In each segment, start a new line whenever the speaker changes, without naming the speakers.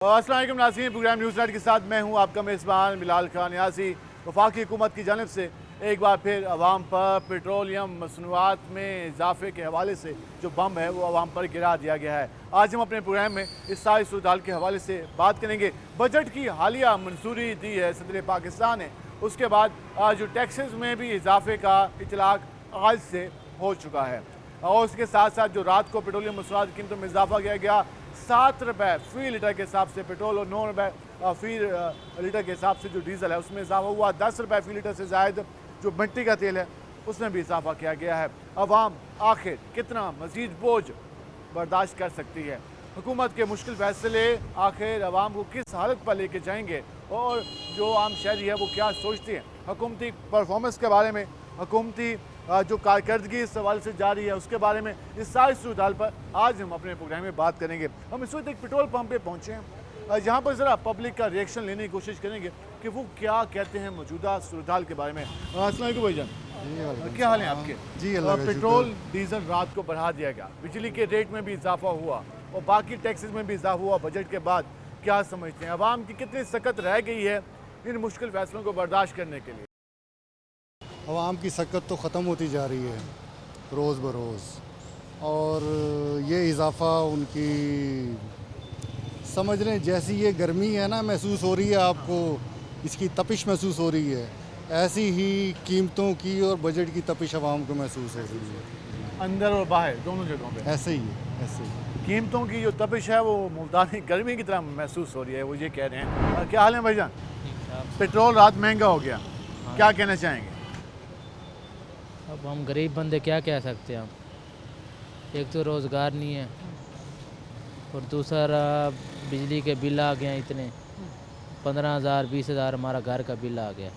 अस्सलाम वालेकुम नाज़रीन, प्रोग्राम न्यूज़ नाइट के साथ मैं हूं आपका मेज़बान बिलाल खान न्यासी। वफाकी हुकूमत की जानिब से एक बार फिर अवाम पर पेट्रोलियम मसनूआत में इजाफे के हवाले से जो बम है वो अवाम पर गिरा दिया गया है। आज हम अपने प्रोग्राम में इस सारी सूरत हाल के हवाले से बात करेंगे। बजट की हालिया मंजूरी दी है सदर पाकिस्तान ने, उसके बाद जो टैक्सेस में भी इजाफे का इतलाक आज से हो चुका है और उसके साथ साथ जो रात को पेट्रोलियम मसनूआत की कीमतों में इजाफा किया गया 7 रुपये फ़ी लीटर के हिसाब से पेट्रोल और 9 रुपये फ़ी लीटर के हिसाब से जो डीज़ल है उसमें इजाफा हुआ। 10 रुपये फ़ी लीटर से ज़ायद जो मिट्टी का तेल है उसमें भी इजाफा किया गया है। अवाम आखिर कितना मज़ीद बोझ बर्दाश्त कर सकती है? हुकूमत के मुश्किल फैसले आखिर अवाम को किस हालत पर लेके जाएंगे और जो आम शहरी है वो क्या सोचते हैं हुकूमती परफॉर्मेंस के बारे में, हुकूमती जो कारकर्दगी इस सवाल से जारी है उसके बारे में, इस सारी सूरत हाल पर आज हम अपने प्रोग्राम में बात करेंगे। हम इस वक्त एक पेट्रोल पंप पे पहुंचे हैं जहां पर ज़रा पब्लिक का रिएक्शन लेने की कोशिश करेंगे कि वो क्या कहते हैं मौजूदा सूरत हाल के बारे में। अस्सलाम वालेकुम भाईजान, क्या हाल है आपके?
जी
पेट्रोल डीजल रात को बढ़ा दिया गया, बिजली के रेट में भी इजाफा हुआ और बाकी टैक्सेस में भी इजाफा हुआ बजट के बाद। क्या समझते हैं अवाम की कितनी सख्त रह गई है इन मुश्किल फैसलों को बर्दाश्त करने के लिए?
आवाम की सकत तो ख़त्म होती जा रही है रोज़ बरोज़, और ये इजाफ़ा उनकी समझ लें जैसी ये गर्मी है ना महसूस हो रही है, आपको इसकी तपिश महसूस हो रही है, ऐसी ही कीमतों की और बजट की तपिश आवाम को महसूस हो रही है,
अंदर और बाहर दोनों जगहों पे
ऐसे ही है, ऐसे ही।
कीमतों की जो तपिश है वो मुल्तानी गर्मी की तरह महसूस हो रही है, वो ये कह रहे हैं। क्या हाल है भाईजान? पेट्रोल रात महंगा हो गया, क्या कहना चाहेंगे?
अब हम गरीब बंदे क्या कह सकते हैं। हम एक तो रोज़गार नहीं है और दूसरा बिजली के बिल आ गए हैं इतने 15,000 20,000 हमारा घर का बिल आ गया।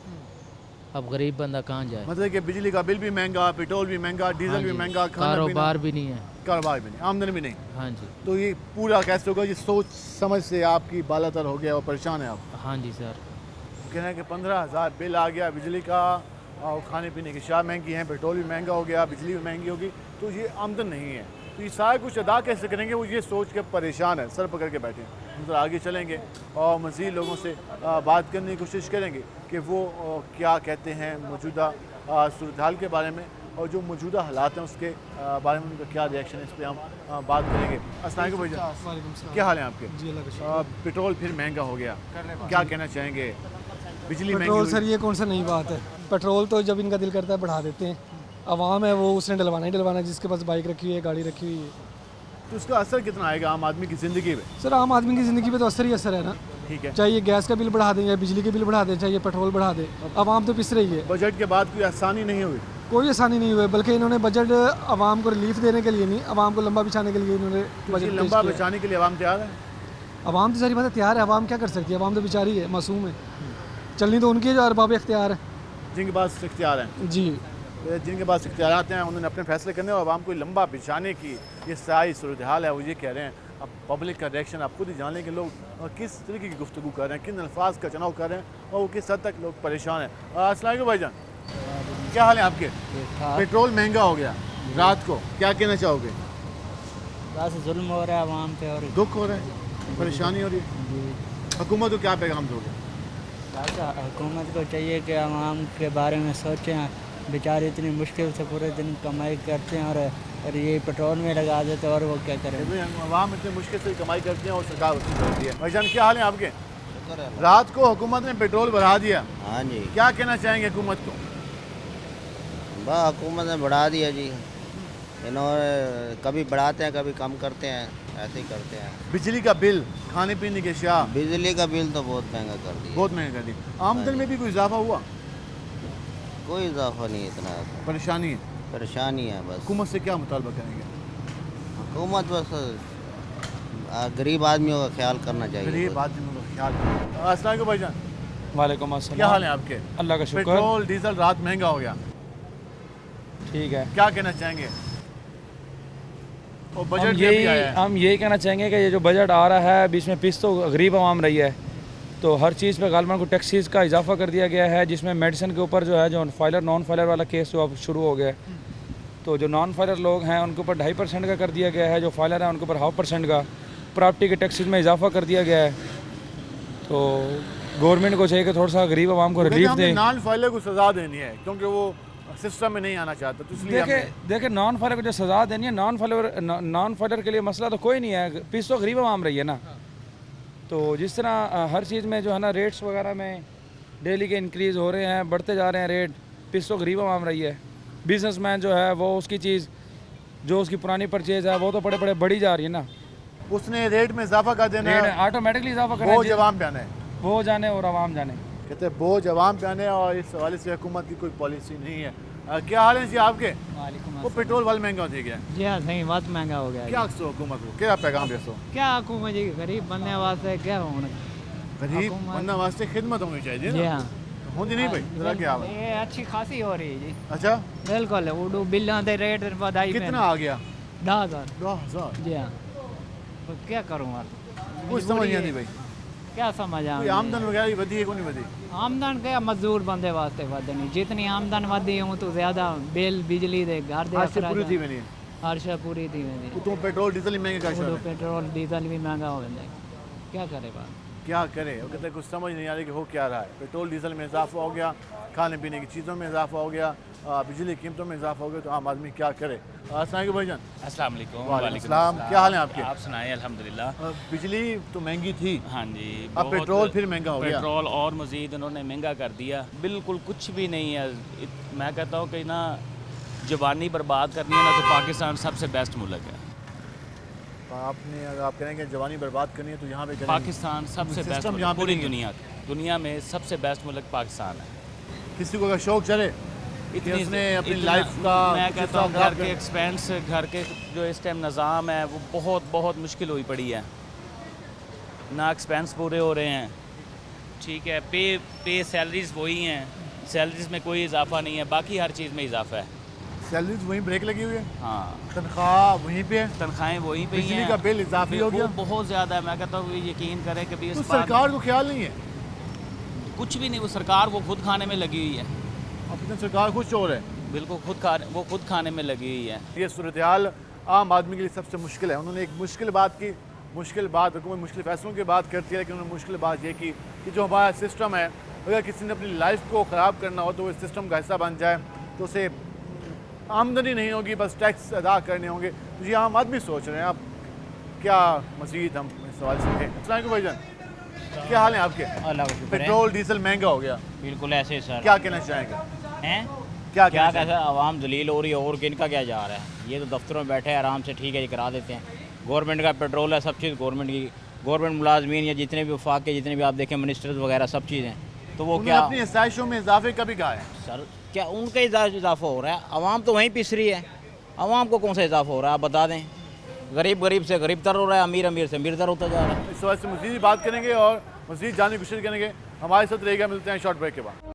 अब गरीब बंदा कहाँ जाए?
मतलब कि बिजली का बिल भी महंगा, पेट्रोल भी महंगा, डीजल भी महंगा,
कारोबार भी नहीं है,
कारोबार भी नहीं, आमदनी भी नहीं।
हाँ जी।
तो ये पूरा कैसे होगा? ये सोच समझ से आपकी बालातर हो गया और परेशान है आप?
हाँ जी सर।
कह रहे हैं कि 15,000 बिल आ गया बिजली का और खाने पीने की शाह महंगी हैं, पेट्रोल भी महंगा हो गया, बिजली भी महंगी होगी, तो ये आमदन नहीं है, तो ये सारा कुछ अदा कैसे करेंगे? वो ये सोच के परेशान है, सर पकड़ के बैठे हैं। हम तो आगे चलेंगे और मज़ीद लोगों से बात करने की कोशिश करेंगे कि वो क्या कहते हैं मौजूदा सूरत हाल के बारे में और जो मौजूदा हालात हैं उसके बारे में उनका क्या रिएक्शन है, इस पर हम बात करेंगे। अस्सलाम वालेकुम भैया, क्या हाल है आपके? पेट्रोल फिर महंगा हो गया, क्या कहना चाहेंगे? बिजली
पेट्रोल सर ये कौन सा नई बात है? पेट्रोल तो जब इनका दिल करता है बढ़ा देते हैं। आवाम है वो उसने डलवाना ही डलवाना, जिसके पास बाइक रखी हुई है, गाड़ी रखी हुई है।
तो उसका असर कितना आएगा आम आदमी की ज़िंदगी में?
सर आम आदमी की ज़िंदगी पे तो असर ही असर है ना।
ठीक है,
चाहे ये गैस का बिल बढ़ा दें या बिजली के बिल बढ़ा दें, चाहे ये पेट्रोल बढ़ा दें, आवाम तो पिस रही है।
बजट के बाद कोई आसानी नहीं हुई?
कोई आसानी नहीं हुई, बल्कि इन्होंने बजट आवाम को रिलीफ देने के लिए नहीं, आवाम को लंबा बिछाने के लिए इन्होंने बजट
लंबा बिछाने के लिए आवाम तैयार है?
आवाम तो सारी बात तैयार है, आवाम क्या कर सकती है? आवाम तो बेचारी है, मासूम है, चलनी तो उनकी है जो अरबाब इख्तियार है,
जिनके पास इख्तियार हैं।
जी,
जिनके पास इख्तियारात हैं उन्होंने अपने फैसले करने और आवाम को लंबा बिछाने की ये सारी सूरत हाल है, वो ये कह रहे हैं। अब पब्लिक का रिएक्शन आप खुद ही जान लें कि लोग किस तरीके की गुफ्तगू कर रहे हैं, किन अल्फाज का चुनाव कर रहे हैं और वो किस हद तक लोग परेशान हैं। अस्सलाम वालेकुम भाईजान, क्या हाल है आपके? पेट्रोल महंगा हो गया रात को, क्या कहना चाहोगे?
बस जुल्म हो रहा है आवाम पे और
दुख हो रहा है, परेशानी हो रही है, हुकूमत को क्या पैगाम दोगे?
बस हुकूमत को चाहिए कि आवाम के बारे में सोचें। बेचारे इतनी मुश्किल से पूरे दिन कमाई करते हैं और ये पेट्रोल में लगा देते हैं और वो क्या करें?
आवाम इतनी मुश्किल से कमाई करते हैं और सरकार उसकी करती है। भाईजान क्या हाल है आपके? रात को हुकूमत ने पेट्रोल बढ़ा दिया,
हाँ जी,
क्या कहना चाहेंगे हुकूमत को?
बस हुकूमत ने बढ़ा दिया जी, इन्होंने कभी बढ़ाते हैं कभी कम करते हैं, ऐसे ही करते हैं।
बिजली का बिल, खाने पीने के शाह,
बिजली का बिल तो बहुत महंगा कर दिया,
बहुत महंगा कर दिया। आमदन में भी कोई इजाफा हुआ?
कोई इजाफा नहीं, इतना
परेशानी है,
परेशानी है। बस
हुकूमत से क्या मुतालबा करेंगे?
हुकूमत बस गरीब आदमियों का ख्याल करना चाहिए।
गरीब आदमियों का ख्याल। अस्सलाम वालेकुम भाईजान,
वालेकुम अस्सलाम।
क्या हाल है आपके?
अल्लाह का शुक्र।
पेट्रोल डीजल रात महंगा हो गया,
ठीक है।
क्या कहना चाहेंगे? और बजट भी अभी आया है।
हम यही कहना चाहेंगे कि ये जो बजट आ रहा है बीच में पिस तो गरीब आवाम रही है, तो हर चीज़ पे गालमान को टैक्सीज़ का इजाफा कर दिया गया है, जिसमें मेडिसिन के ऊपर जो है जो फाइलर नॉन फाइलर वाला केस जो अब शुरू हो गया है, तो जो नॉन फाइलर लोग हैं उनके ऊपर 2.5% का कर दिया गया है, जो फाइलर है उनके ऊपर 0.5% का। प्रॉपर्टी के टैक्सेस में इजाफा कर दिया गया है। तो गवर्नमेंट को चाहिए कि थोड़ा सा गरीब आवाम को रिलीफ दे।
नॉन फाइलर को सजा देनी है क्योंकि वो सिस्टम में नहीं आना चाहता, तो इसलिए
देखिए नॉन फाइलर को जो सज़ा देनी है, नॉन फाइलर के लिए मसला तो कोई नहीं है, पीस तो गरीब आवाम रही है ना। तो जिस तरह हर चीज़ में जो है ना रेट्स वगैरह में डेली के इंक्रीज़ हो रहे हैं, बढ़ते जा रहे हैं रेट, पीस तो गरीब आवाम रही है। बिजनेसमैन जो है वो उसकी चीज़ जो उसकी पुरानी परचेज है वो तो बड़े बढ़ी जा रही है ना,
उसने रेट में इजाफा कर देना है,
ऑटोमेटिकली इजाफा करना
बोझ अवाम पे आना है,
वो जाने और आवाम जाने।
कहते हैं बोझ अवाम पे आने हैं और इस हवाले से हुकूमत की कोई पॉलिसी नहीं है। क्या हाल है जी आपके? वो पेट्रोल वाल महंगा हो गया
जी हाँ नहीं बहुत महंगा हो गया।
क्या अक्सर हुकूमत को क्या पैगाम दे सो?
क्या हुकूमत जी गरीब बनने वास्ते क्या होना,
गरीब बनने वास्ते खिदमत होनी चाहिए
जी
ना,
हाँ
होती नहीं भाई जरा क्या हाल है?
ये अच्छी खासी हो रही है जी।
अच्छा
बिल्कुल उडू बिल्लां दे रेट बधाई
कितना आ गया?
10,000
10,000
जी हाँ। तो क्या करूँ यार,
कुछ समझ नहीं आती भाई,
क्या समझ
कोई आमदन वगैरह वधी है को नहीं वधी?
आमदन क्या मजदूर बंदे वास्ते वधनी, जितनी आमदन वधी हूँ तो ज्यादा बिल बिजली दे घर दे
आज से पूरी थी मैंने
हर शय पूरी थी मेरी।
तो पेट्रोल डीजल ही महंगे का
उडू पेट्रोल डीजल भी महंगा हो गया, क्या करे बात।
क्या करे? वो कहते हैं कुछ समझ नहीं आ रही कि हो क्या रहा है। पेट्रोल डीजल में इजाफा हो गया, खाने पीने की चीज़ों में इजाफा हो गया, बिजली की कीमतों में इजाफा हो गया, तो आम आदमी क्या करे? अस्सलाम भाईजान।
अस्सलाम वालेकुम।
वालेकुम सलाम, क्या हाल है आपके?
आप सुनाए? अल्हम्दुलिल्लाह।
बिजली तो महंगी थी,
हाँ जी,
अब
बहुत-
पेट्रोल फिर महंगा हो गया।
पेट्रोल और मज़ीद उन्होंने महंगा कर दिया, बिल्कुल कुछ भी नहीं है। मैं कहता हूँ कि ना जवानी बर्बाद करनी है ना तो पाकिस्तान सबसे बेस्ट मुल्क है।
आपने अगर आप कहेंगे जवानी बर्बाद करनी है तो यहाँ पे करेंगे।
पाकिस्तान सबसे बेस्ट
सिस्टम यहाँ
मुल्क
पे
पूरी
नहीं है।
दुनिया में सबसे बेस्ट मुल्क पाकिस्तान है।
किसी को अगर शौक चले उसने अपनी लाइफ का
मैं
जिस
कहता हूँ
तरह
घर
खराब
के
कर-
एक्सपेंस, घर के जो इस टाइम निज़ाम है वो बहुत मुश्किल हुई पड़ी है ना, एक्सपेंस पूरे हो रहे हैं। ठीक है, पे सैलरीज वही हैं, सैलरीज में कोई इजाफा नहीं है, बाकी हर चीज़ में इजाफा है।
सैलरीज वहीं ब्रेक लगी हुई है,
हाँ,
तनख्वाह वहीं पे है,
तनख्वाहें वहीं पे ही
बिजली
हैं,
का बिल इजाफी हो गया।
वो बहुत ज़्यादा है। मैं कहता हूँ यकीन करें कभी
तो
इस बार
सरकार को ख्याल नहीं है,
कुछ भी नहीं, वो सरकार वो खुद खाने में लगी हुई है,
अपनी सरकार खुद चोर है।
बिल्कुल वो खुद खाने में लगी हुई है।
ये सूरत हाल आम आदमी के लिए सबसे मुश्किल है। उन्होंने एक मुश्किल बात की, मुश्किल बात हुकूमत मुश्किल फैसलों की बात करती है, लेकिन उन्होंने मुश्किल बात ये की कि जो हमारा सिस्टम है, अगर किसी ने अपनी लाइफ को ख़राब करना हो तो वो इस सिस्टम का हिस्सा बन जाए, तो उसे आमदनी नहीं होगी, बस टैक्स अदा करने होंगे। तो ये आम आदमी सोच रहे हैं। अब क्या मज़ीद हम इस सवाल से हैं? अस्सलाम वालेकुम भाईजान, क्या हाल है आपके?
अल्लाह का शुक्र है।
पेट्रोल डीजल महंगा हो गया,
बिल्कुल ऐसे सर।
क्या कहना चाहेंगे?
हैं
क्या
क्या
कहना
कैसा
चाहेंगे?
आवाम जलील हो रही है और किनका क्या जा रहा है। ये तो दफ्तरों में बैठे हैं आराम से, ठीक है ये करा देते हैं। गवर्नमेंट का पेट्रोल है, सब चीज़ गवर्नमेंट की, गवर्नमेंट मुलाजमीन या जितने भी वफाक के जितने भी आप देखें मिनिस्टर्स वगैरह सब चीज़ें, तो वो
उन्होंने
क्या
अपनी आसाइशों में इजाफे कभी कहा है?
सर क्या उनका इजाफा हो रहा है? आवाम तो वहीं पिस रही है, आवाम को कौन सा इजाफा हो रहा है आप बता दें। गरीब से गरीब तर हो रहा है, अमीर से अमीर तर होता जा रहा है।
इस सवाल से मज़ीद बात करेंगे और मज़ीद जानने की कोशिश करेंगे। हमारे साथ रहेगा, मिलते हैं शॉर्ट ब्रेक के बाद।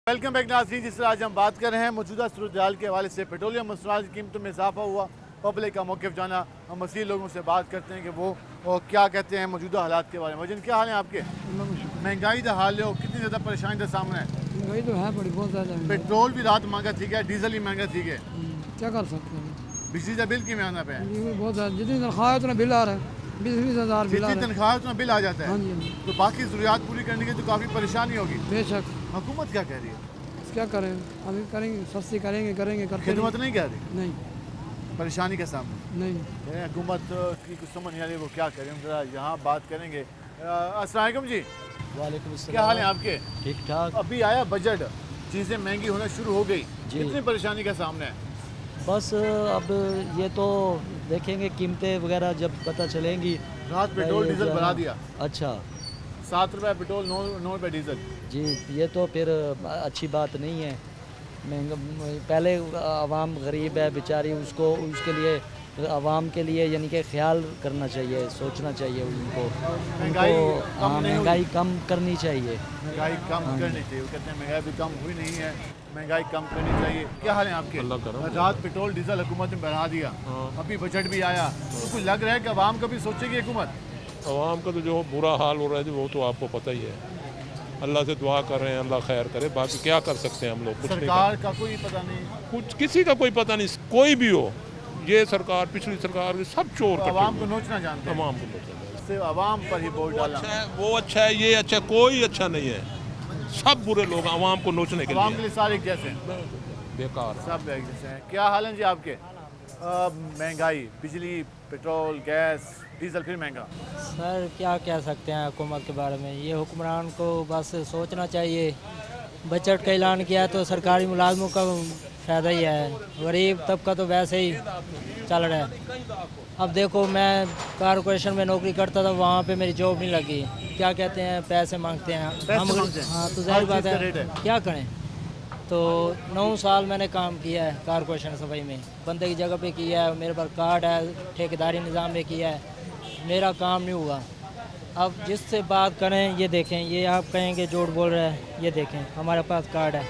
वेलकम बैक नाज़रीन, जिस तरह आज हम बात कर रहे हैं मौजूदा सूरत हाल के हवाले से पेट्रोलियम मसनूआत की कीमतों में इजाफा हुआ, पब्लिक का मौक़िफ़ जाना। हम मज़ीद लोगों से बात करते हैं कि वो क्या कहते हैं मौजूदा हालात के बारे में। वजन क्या हाल है आपके? महंगाई का हाल है, कितनी ज़्यादा परेशानी का सामना है?
महंगाई तो है बड़ी, बहुत ज़्यादा है।
पेट्रोल भी रात महंगा ठीक है, डीजल भी महंगा ठीक है,
क्या कर सकते हैं,
बिजली का बिल क्यों महंगा पे है?
ये भी बहुत ज़्यादा, जितनी तनख्वाह है उतना बिल आ रहा है, 20,000 बिल आ
जितनी
रहा है।
तनख्वाह उतना बिल आ जाता
हाँ
है,
जी हाँ जी,
तो बाकी ज़रूरियात पूरी करने की तो काफ़ी परेशानी होगी।
बेशक।
हुकूमत क्या कह रही है?
क्या करें, अभी करेंगे, सस्ती करेंगे करते
खिदमत नहीं कह रही,
नहीं
परेशानी का सामना।
नहीं।
हुकूमत की कुछ समझ नहीं आ रही, वो क्या करें, हम जरा यहाँ बात करेंगे। अस्सलाम वालेकुम जी,
वालेकुम
क्या हाल है आपके?
ठीक ठाक।
अभी आया बजट, चीज़ें महंगी होना शुरू हो गई, कितनी परेशानी का सामना है?
बस अब ये तो देखेंगे कीमतें वगैरह जब पता चलेंगी।
रात पेट्रोल डीजल बढ़ा दिया,
अच्छा
7 रुपये पेट्रोल, 9 रुपये डीजल।
जी, ये तो फिर अच्छी बात नहीं है। महंगा पहले आवाम गरीब है बेचारी, उसके लिए आवाम के लिए यानी कि ख्याल करना चाहिए, सोचना चाहिए उनको।
महंगाई
उनको
कम नहीं
महंगाई कम करनी चाहिए।
महंगाई कम करनी चाहिए, वो कहते हैं महंगाई भी कम हुई नहीं है, महंगाई कम करनी चाहिए। क्या हाल है आपके? रात पेट्रोल डीजल हुकूमत ने बढ़ा दिया, अभी बजट भी आया, तो कुछ लग रहा है कि आवाम का भी सोचेगी हुकूमत?
आवाम का तो जो बुरा हाल हो रहा है वो तो आपको पता ही है। अल्लाह से दुआ कर रहे हैं, अल्लाह खैर करे, बाकी क्या कर सकते हैं हम लोग, कुछ नहीं
सरकार का कोई पता नहीं,
कुछ किसी का कोई पता नहीं, कोई भी हो, ये सरकार पिछली सरकार की सब चोर
तो आवाम को नोचना जानते हैं,
आवाम को नोचना है।
सिर्फ आवाम पर ही वोट डालना।
अच्छा है, वो अच्छा है, ये अच्छा है, कोई अच्छा नहीं है। सब बुरे लोग आवाम को नोचने के
आवाम के
लिए
लिए सारे एक जैसे हैं,
बेकार है।
सब एक जैसे हैं। क्या हाल है जी आपके? महंगाई, बिजली, पेट्रोल, गैस, डीजल फिर महंगा।
सर क्या कह सकते हैं हुकूमत के बारे में, ये हुक्मरान को बस सोचना चाहिए। बजट का ऐलान किया तो सरकारी मुलाजमों का फ़ायदा ही है, गरीब तबका तो वैसे ही चल रहा है। अब देखो मैं कारपोरेशन में नौकरी करता था, वहाँ पे मेरी जॉब नहीं लगी, क्या कहते हैं पैसे मांगते हैं
पैसे मांगते हैं।
हाँ तो जाहिर
हर
बात
चीज़ का रेट
है
है।
क्या करें। तो 9 साल मैंने काम किया है कारपोरेशन सफाई में, बंदे की जगह पे किया है, मेरे पास कार्ड है, ठेकेदारी निज़ाम में किया है, मेरा काम नहीं हुआ। अब जिससे बात करें ये देखें, ये आप कहेंगे झूठ बोल रहे हैं, ये देखें हमारे पास कार्ड है,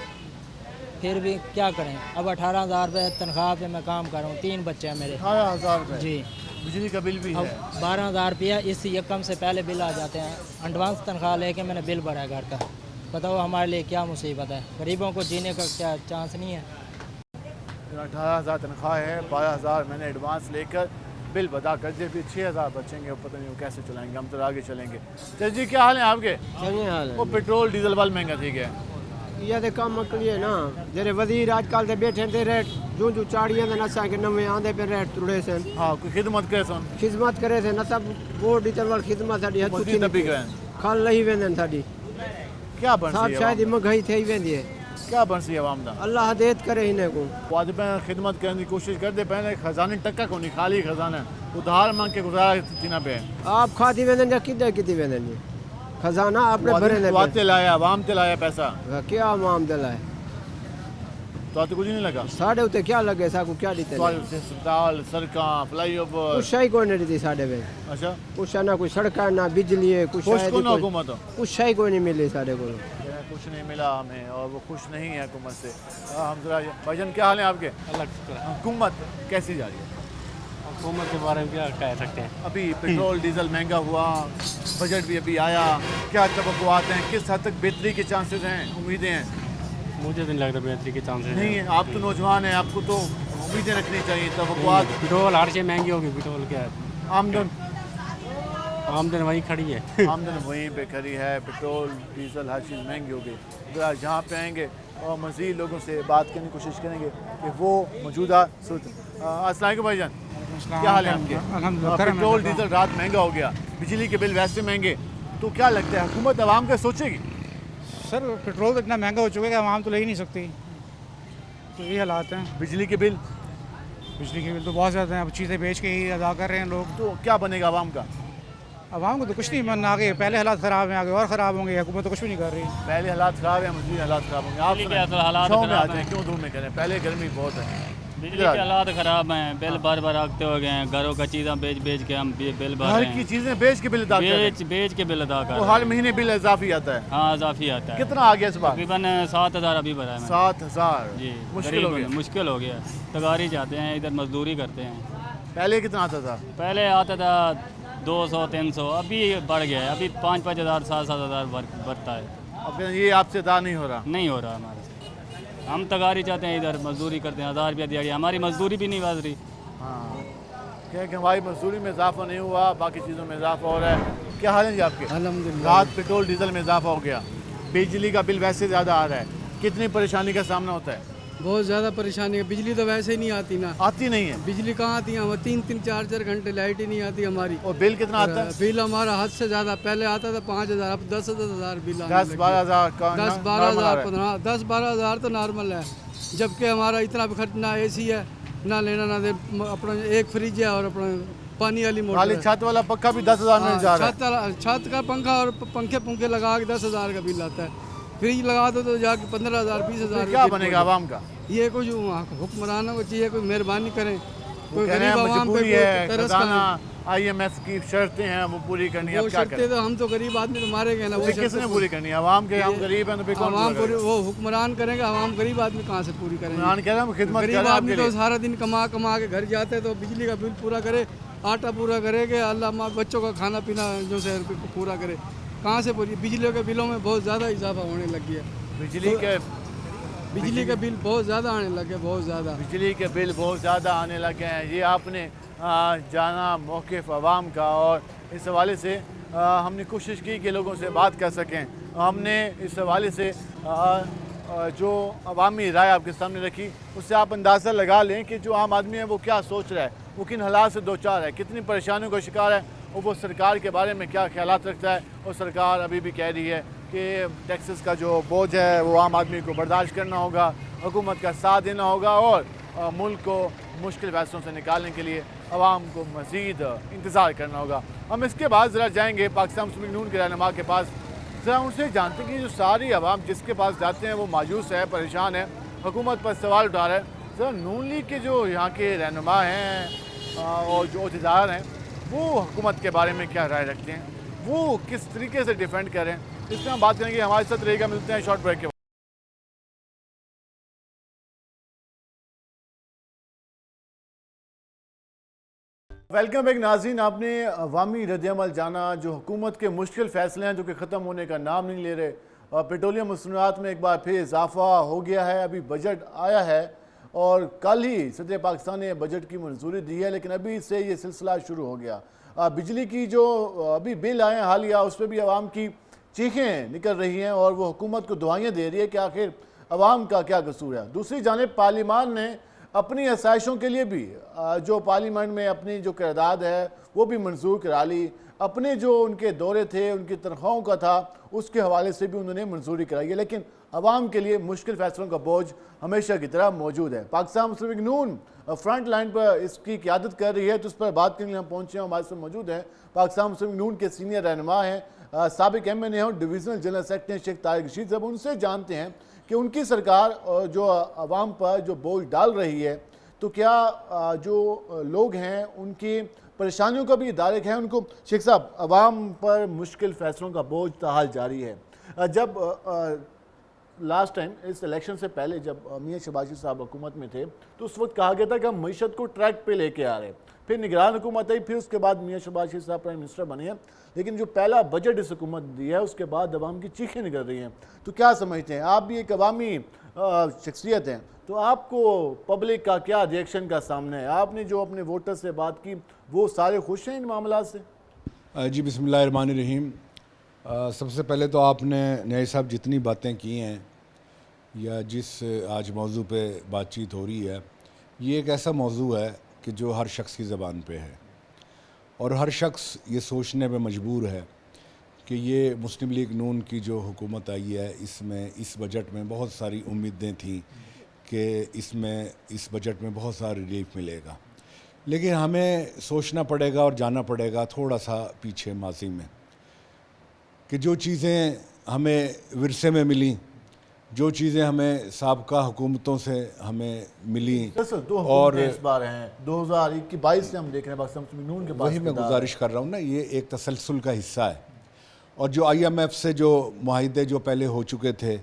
फिर भी क्या करें। अब 18,000 रुपये तनख्वाह पे मैं काम कर रहा हूँ, 3 बच्चे हैं मेरे।
18,000 रुपये
जी।
बिजली का बिल भी
अब
है।
12,000 रुपया इस यकम से पहले बिल आ जाते हैं। एडवांस तनख्वाह लेके मैंने बिल भरा है घर का। बताओ हमारे लिए क्या मुसीबत है, गरीबों को जीने का क्या चांस नहीं है।
18,000 तनख्वाह है, 12,000 मैंने एडवांस लेकर बिल बता कर दिए, फिर 6,000 बचेंगे, वो पता नहीं वो कैसे चलाएंगे, हम तो आगे चलेंगे। चल जी क्या हाल है आपके? वो पेट्रोल डीजल वाल महंगा थी गया
ये तो कम मकली ना जेरे वजीर आजकल ते बैठे थे रेट जो जो चाड़ियां ते नशा के नवे आंदे पे रेट तुड़े से।
हाँ कोई खिदमत करे सन
खिदमत करे थे नशा वो डीजल वाल खिदमत साडी हद
मोदी दबी गए।
खाल लही वेंदन साडी
क्या बन
साहब
सी
शायद
है
महंगाई थी वेंदी है।
क्या बन सी आवाम दा?
अल्लाह हदायत करे इन्हें को
वाद पे खिदमत करने की कोशिश कर दे, पहले खजाने टक्का को नहीं, खाली खजाना उधार मांग के गुजारा तीना पे
आप खाती वेंदन या किधर किती वेंदन जी खजाना आपने भरे ने
वाते लाया आवाम ते लाया पैसा
क्या आवाम दला है
तो आते कुछ नहीं लगा।
साढ़े उते क्या लगे साकू क्या दीते
अस्पताल सड़कां फ्लाईओवर
कुछ शाही कोई नहीं दी साढ़े में।
अच्छा
कुछ ना कोई सड़क ना बिजली है कुछ
खुश
शायद
को ना
कोई-
हुकूमत हो?
कुछ शाही कोई नहीं मिली साढ़े को।
कुछ नहीं मिला हमें और वो खुश नहीं है हुकूमत से। हम जरा भाईजान क्या हाल है आपके? हुकूमत कैसी जा रही है?
हुकूमत के बारे में क्या कह सकते हैं।
अभी पेट्रोल डीजल महंगा हुआ, बजट भी अभी आया, क्या तवक्कुआत हैं, किस हद तक बेहतरी के चांसेस हैं, उम्मीदें हैं?
मुझे तो नहीं लगता बेहतरी के चांसेस
नहीं है, आप तो नौजवान हैं, आपको तो उम्मीदें रखनी चाहिए, तवक्कुआत।
पेट्रोल हर चीज़ महंगी होगी, पेट्रोल क्या है,
आमदन
आमदन वहीं खड़ी है।
आमदन वहीं पे खड़ी है, पेट्रोल डीजल हर चीज़ महंगी हो गई। जरा जहाँ पे आएंगे और मज़ीद लोगों से बात करने की कोशिश करेंगे कि वो मौजूदा सूरत। अस्सलाम वालेकुम भाईजान, क्या हाल है आपके? पेट्रोल डीजल रात महंगा हो गया, बिजली के बिल वैसे महंगे, तो क्या लगता है हुकूमत आवाम का सोचेगी?
सर पेट्रोल तो इतना महंगा हो चुका है कि आवाम तो ले ही नहीं सकती, तो ये हालात हैं।
बिजली के बिल
तो बहुत ज़्यादा हैं, अब चीज़ें बेच के ही अदा कर रहे हैं लोग।
तो क्या बनेगा आवाम का?
आवाम को तो कुछ नहीं बनना, आगे पहले हालात ख़राब हैं, आगे और ख़राब होंगे, हुकूमत तो कुछ भी नहीं कर रही।
पहले हालात ख़राब है, मज़ीद हालात ख़राब होंगे। आप
हालात
शो में आ
ख़राब
जाएं,
हैं।
क्यों धूम में करें, पहले गर्मी बहुत है।
बिजली के हालात ख़राब हैं, बिल बार बार आगते हो गए हैं, घरों का चीज़ें बेच बेच के हम बिल भर
घर
रहे
की
हैं,
चीज़ें बेच के बिल अदा कर रहे हैं।
बेच के बिल अदा कर
वो
रहे
हर
हैं।
महीने बिल इजाफी आता है।
हाँ इजाफी आता है।
कितना आ गया इस बार?
तकरीबन 7,000 अभी भरा है मैंने।
7,000
जी
मुश्किल हो गया।
मुश्किल हो गया। तगारी जाते हैं, इधर मजदूरी करते हैं।
पहले कितना आता था?
पहले आता था 200-300, अभी बढ़ गया है, अभी 5-5 हज़ार 7-7 हज़ार बढ़ता है।
अब ये आपसे अदा नहीं हो रहा?
नहीं हो रहा हमारे से। हम तगारी चाहते हैं, इधर मजदूरी करते हैं, 1,000 रुपया दिहाड़ी, हमारी मजदूरी भी नहीं बच रही।
हाँ क्या कि हमारी मजदूरी में इजाफा नहीं हुआ, बाकी चीज़ों में इजाफा हो रहा है। क्या हाल है जी आपके?
अल्हम्दुलिल्लाह।
रात पेट्रोल डीजल में इजाफा हो गया, बिजली का बिल वैसे ज़्यादा आ रहा है, कितनी परेशानी का सामना होता है?
बहुत ज़्यादा परेशानी है, बिजली तो वैसे ही नहीं आती ना।
आती नहीं है?
बिजली कहाँ आती है, हम 3-3 4-4 घंटे लाइट ही नहीं आती हमारी।
और बिल कितना आता है?
बिल हमारा हद से ज़्यादा, पहले आता था 5,000, अब 10,000 बिल
10-12 हज़ार का
10-12 हज़ार 10-12 हज़ार तो नॉर्मल है, जबकि हमारा इतना भी खर्च ना AC है ना लेना ना दे, अपना एक फ्रिज है और अपना पानी वाली मोटर
खाली
है।
छत वाला पक्का भी 10,000 में जा रहा है।
छत का पंखा और पंखे लगा के 10,000 का बिल आता है, फ्रिज लगा दो तो जाके 15,000 20,000।
क्या बनेगा आवाम का?
ये कुछ हुक्मरानों को चाहिए कोई मेहरबानी करें, कोई
कह रहे हैं
गरीब आवाम पे
मजबूरी
कोई
है,
तरस
खजाना
करें।
IMF की शर्तें हैं वो पूरी करनी है,
वो
अब क्या
शर्तें
करें?
तो हम तो गरीब आदमी तो मारे गए ना, वो
फिर किसने पूरी करनी है? आवाम के, हम गरीब हैं तो फिर कौन
आवाम
पूरा करेगा?
वो हुक्मरान करेंगे, आवाम गरीब आदमी कहाँ से पूरी करेंगे?
हुक्मरान कह रहे हैं हम खिदमत कर
गरीब
रहे हैं
आदमी
आपके
तो
लिए।
सारा दिन कमा कमा के घर जाते तो बिजली का बिल पूरा करे, आटा पूरा करे कि अल्लाह माँ बच्चों का खाना पीना जो से पूरा करे, कहाँ से पूरी? बिजली के बिलों में बहुत ज़्यादा इजाफा होने लग गया।
बिजली के
बिजली का बिल बहुत ज़्यादा आने लगे, बहुत ज़्यादा।
बिजली के बिल बहुत ज़्यादा आने लगे हैं। ये आपने जाना मौक़िफ़ अवाम का, और इस हवाले से हमने कोशिश की कि लोगों से बात कर सकें। हमने इस हवाले से जो अवामी राय आपके सामने रखी, उससे आप अंदाज़ा लगा लें कि जो आम आदमी है वो क्या सोच रहा है, वो किन हालात से दो चार है, कितनी परेशानियों का शिकार है, और वो सरकार के बारे में क्या ख्यालात रखता है। और सरकार अभी भी कह रही है कि टैक्सेस का जो बोझ है वो आम आदमी को बर्दाश्त करना होगा, हुकूमत का साथ देना होगा, और मुल्क को मुश्किल फैसलों से निकालने के लिए आवाम को मज़ीद इंतज़ार करना होगा। हम इसके बाद ज़रा जाएंगे पाकिस्तान मुस्लिम लीग नून के रहनुमा के पास, ज़रा उनसे जानते हैं कि जो सारी आवाम जिसके पास जाते हैं वो मायूस है, परेशान है, हुकूमत पर सवाल उठा रहा है। ज़रा नून लीग के जो यहाँ के रहनुमा हैं और जो अहदेदार हैं वो हुकूमत के बारे में क्या राय रखते हैं, वो किस तरीके से डिफेंड करें, इस पर हम बात करेंगे। हमारे साथ रहेगा, मिलते हैं शॉर्ट ब्रेक के बाद। वेलकम बैक नाज़रीन। आपने अवामी रद्द-ए-अमल जाना, जो हुकूमत के मुश्किल फ़ैसले हैं जो कि ख़त्म होने का नाम नहीं ले रहे। पेट्रोलियम मसनूआत में एक बार फिर इजाफा हो गया है। अभी बजट आया है और कल ही सदर पाकिस्तान ने बजट की मंजूरी दी है, लेकिन अभी से ये सिलसिला शुरू हो गया। बिजली की जो अभी बिल आए हैं हालिया, उस पर भी आवाम की चीखें निकल रही हैं और वो हुकूमत को दुआएँ दे रही है कि आखिर आवाम का क्या कसूर है। दूसरी जानिब पार्लियामान ने अपनी आसाइशों के लिए भी जो पार्लियामेंट में अपनी जो करारदाद है वो भी मंजूर करा ली। अपने जो उनके दौरे थे, उनकी तनख्वाहों का था, उसके हवाले से भी उन्होंने मंजूरी कराई है। लेकिन आवाम के लिए मुश्किल फैसलों का बोझ हमेशा की तरह मौजूद है। पाकिस्तान मुस्लिम लीग नून फ्रंट लाइन पर इसकी क़यादत कर रही है, तो उस पर बात करने के लिए हम पहुँचे हैं। हमारे साथ मौजूद हैं पाकिस्तान मुस्लिम लीग नून के सीनियर रहनुमा हैं, साबिक MNA और divisional general secretary Sheikh Tariq Rashid sahab. उनसे जानते हैं कि उनकी सरकार जो आवाम पर जो बोझ डाल रही है, तो क्या जो लोग हैं उनकी परेशानियों का भी दायरा है उनको। शेख साहब, आवाम पर मुश्किल फैसलों का बोझ ताहाल जारी है। जब लास्ट टाइम इस इलेक्शन से पहले जब मियां शहबाज साहब हुकूमत में थे, तो उस वक्त कहा गया था कि हम मईशत को ट्रैक पे लेके आ रहे हैं। फिर निगरान हुकूमत आई, फिर उसके बाद मियां शहबाज साहब प्राइम मिनिस्टर बने हैं। लेकिन जो पहला बजट इस हुकूमत दिया है, उसके बाद अवाम की चीखें निकल रही हैं। तो क्या समझते हैं, आप भी एक अवामी शख्सियत हैं, तो आपको पब्लिक का क्या रिएक्शन का सामना है? आपने जो अपने वोटर से बात की, वो सारे खुश हैं इन मामला से?
जी बिस्मिल्लाहिर्रहमानिर्रहीम। सबसे पहले तो आपने न्याय साहब जितनी बातें की हैं या जिस आज मौजू पे बातचीत हो रही है, ये एक ऐसा मौजू है कि जो हर शख्स की ज़बान पे है और हर शख्स ये सोचने पे मजबूर है कि ये मुस्लिम लीग नून की जो हुकूमत आई है, इसमें इस बजट में बहुत सारी उम्मीदें थीं कि इसमें इस बजट में बहुत सारा रिलीफ मिलेगा। लेकिन हमें सोचना पड़ेगा और जाना पड़ेगा थोड़ा सा पीछे माजी में, कि जो चीज़ें हमें विरसे में मिली, जो चीज़ें हमें साबका हुकूमतों से हमें मिली,
और इस बार हैं 2022 से हम देख रहे हैं पाकिस्तान मुस्लिम लीग नून के पास।
वही मैं गुजारिश कर रहा हूँ ना, ये एक तसलसल का हिस्सा है। और जो IMF से जो मुआहिदे जो पहले हो चुके थे,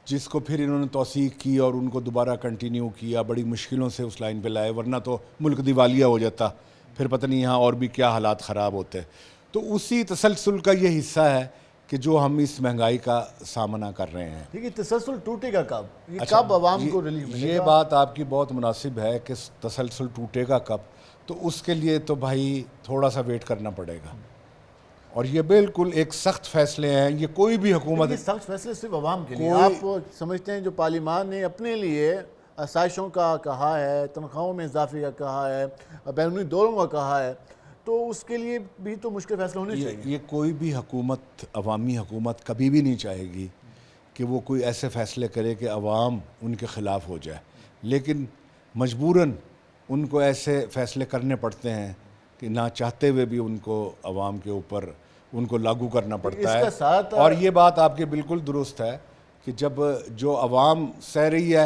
जिसको फिर इन्होंने तौसीक की और उनको दोबारा कंटिन्यू किया, बड़ी मुश्किलों से उस लाइन पे लाए, वरना तो मुल्क दिवालिया हो जाता, फिर पता नहीं यहाँ और भी क्या हालात ख़राब होते। तो उसी तसलसल का ये हिस्सा है कि जो हम इस महंगाई का सामना कर रहे हैं।
ठीक है, तसलसल टूटेगा कब? ये कब आवाम को रिलीफ मिलेगा?
ये बात आपकी बहुत मुनासिब है कि तसलसल टूटेगा कब, तो उसके लिए तो भाई थोड़ा सा वेट करना पड़ेगा। और ये बिल्कुल एक सख्त फैसले हैं, ये कोई भी हुकूमत,
सख्त फैसले सिर्फ आवाम के लिए। आप समझते हैं जो पार्लियामान ने अपने लिए आसाइशों का कहा है, तनख्वाहों में इजाफे का कहा है, बैरूनी दौरों का कहा है, तो उसके लिए भी तो मुश्किल फैसले होने चाहिए।
ये कोई भी हुकूमत, अवामी हुकूमत कभी भी नहीं चाहेगी कि वो कोई ऐसे फ़ैसले करे कि अवाम उनके ख़िलाफ़ हो जाए, लेकिन मजबूरन उनको ऐसे फ़ैसले करने पड़ते हैं कि ना चाहते हुए भी उनको अवाम के ऊपर उनको लागू करना पड़ता है। और ये बात आपकी बिल्कुल दुरुस्त है कि जब जो अवाम सह रही है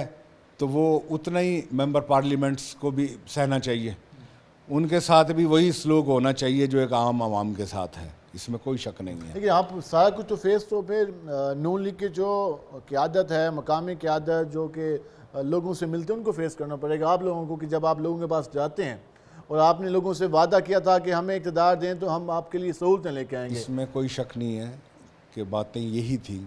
तो वो उतना ही मेंबर पार्लियामेंट्स को भी सहना चाहिए, उनके साथ भी वही सलूक होना चाहिए जो एक आम आवाम के साथ है, इसमें कोई शक नहीं है।
लेकिन आप सारा कुछ तो फेस तो फिर नून लीग की जो क़यादत है, मकामी क़यादत जो कि लोगों से मिलते हैं, उनको फेस करना पड़ेगा आप लोगों को। कि जब आप लोगों के पास जाते हैं और आपने लोगों से वादा किया था कि हमें इक़्तिदार दें तो हम आपके लिए सहूलतें लेके आएंगे,
इसमें कोई शक नहीं है कि बातें यही थी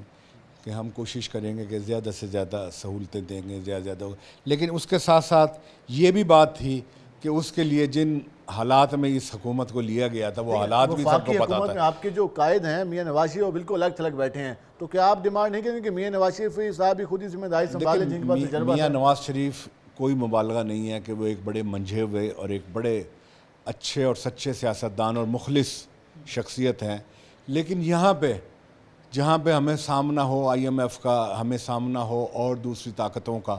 कि हम कोशिश करेंगे कि ज़्यादा से ज़्यादा सहूलतें देंगे, ज़्यादा ज़्यादा। लेकिन उसके साथ साथ ये भी बात थी कि उसके लिए जिन हालात में इस हुकूमत को लिया गया था वो हालात भी सबको पता
हुकूमत में
था।
आपके जो कायद हैं मियां नवाज शरीफ वो बिल्कुल अलग थलग बैठे हैं, तो क्या आप डिमांड नहीं करेंगे कि मियां नवाज शरीफ साहब भी खुद ही जिम्मेदारी संभाले जिनके पास तजुर्बा
मियां
था?
नवाज शरीफ कोई मुबालगा नहीं है कि वो एक बड़े मंझे हुए और एक बड़े अच्छे और सच्चे सियासतदान और मुखलिस शख्सियत हैं, लेकिन यहाँ पे जहाँ पे हमें सामना हो IMF का, हमें सामना हो और दूसरी ताकतों का,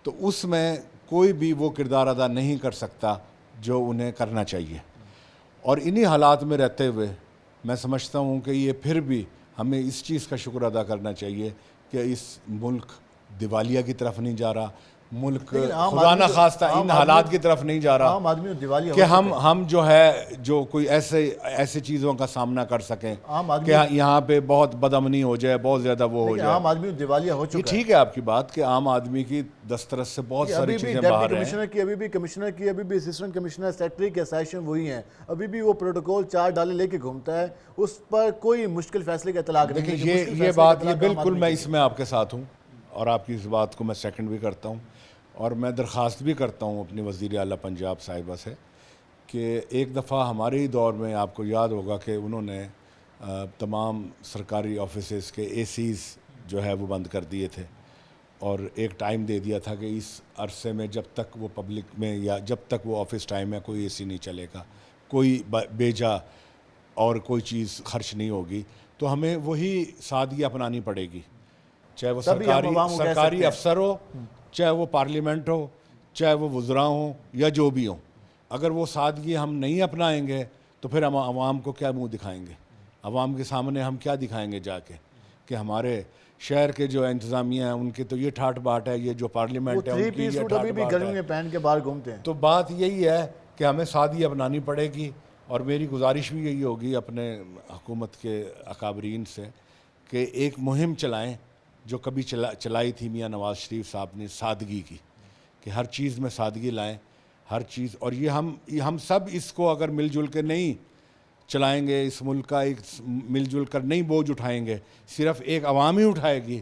तो उसमें कोई भी वो किरदार अदा नहीं कर सकता जो उन्हें करना चाहिए। और इन्हीं हालात में रहते हुए मैं समझता हूँ कि ये फिर भी हमें इस चीज़ का शुक्र अदा करना चाहिए कि इस मुल्क दिवालिया की तरफ नहीं जा रहा, मुल्क खुदा न खास्ता इन हालात की तरफ नहीं जा रहा
आम आदमी दिवालिया
कि हम जो है जो कोई ऐसे चीज़ों का सामना कर सकें कि यहाँ पे बहुत बदअमनी हो जाए, बहुत ज़्यादा वो हो जाए।
आम आदमी दिवालिया हो चुका है।
ठीक है आपकी बात कि आम आदमी की दस्तरस से बहुत सारी चीज़ें बाहर हैं।
कमिश्नर की अभी भी असिस्टेंट कमिश्नर सेक्रेटरी के असाइशन वही हैं, अभी भी वो प्रोटोकॉल 4 डाले लेके घूमता है, उस पर कोई मुश्किल फैसले का इतलाक नहीं।
देखिए ये बात ये बिल्कुल मैं इसमें आपके साथ हूँ और आपकी इस बात को मैं सेकंड भी करता हूँ और मैं दरख्वास्त भी करता हूँ अपनी वज़ीर आला पंजाब साहिबा से कि एक दफ़ा हमारे ही दौर में आपको याद होगा कि उन्होंने तमाम सरकारी ऑफिसेज़ के ACs जो है वो बंद कर दिए थे और एक टाइम दे दिया था कि इस अरसे में जब तक वो पब्लिक में या जब तक वो ऑफिस टाइम है कोई AC नहीं चलेगा, कोई बेजा और कोई चीज़ खर्च नहीं होगी। तो हमें वही सादगी अपनानी पड़ेगी, चाहे वो सरकारी अफसर हो, चाहे वो पार्लियामेंट हो, चाहे वो वज़रा हो या जो भी हो। अगर वो सादगी हम नहीं अपनाएंगे तो फिर हम आवाम को क्या मुंह दिखाएंगे, आवाम के सामने हम क्या दिखाएंगे जाके कि हमारे शहर के जो इंतज़ामिया हैं उनके तो ये ठाट बाट है, ये जो पार्लियामेंट है उनकी ये ठाट
भी गर्मी में पहन के बाहर घूमते हैं।
तो बात यही है कि हमें सादगी अपनानी पड़ेगी और मेरी गुजारिश भी यही होगी अपने हुकूमत के अकाबरीन से कि एक मुहिम चलाएँ जो कभी चलाई थी मियां नवाज शरीफ साहब ने, सादगी की, कि हर चीज़ में सादगी लाएं, हर चीज़। और ये हम सब इसको अगर मिलजुल के नहीं चलाएंगे, इस मुल्क का एक मिलजुल कर नहीं बोझ उठाएंगे, सिर्फ़ एक आवाम ही उठाएगी,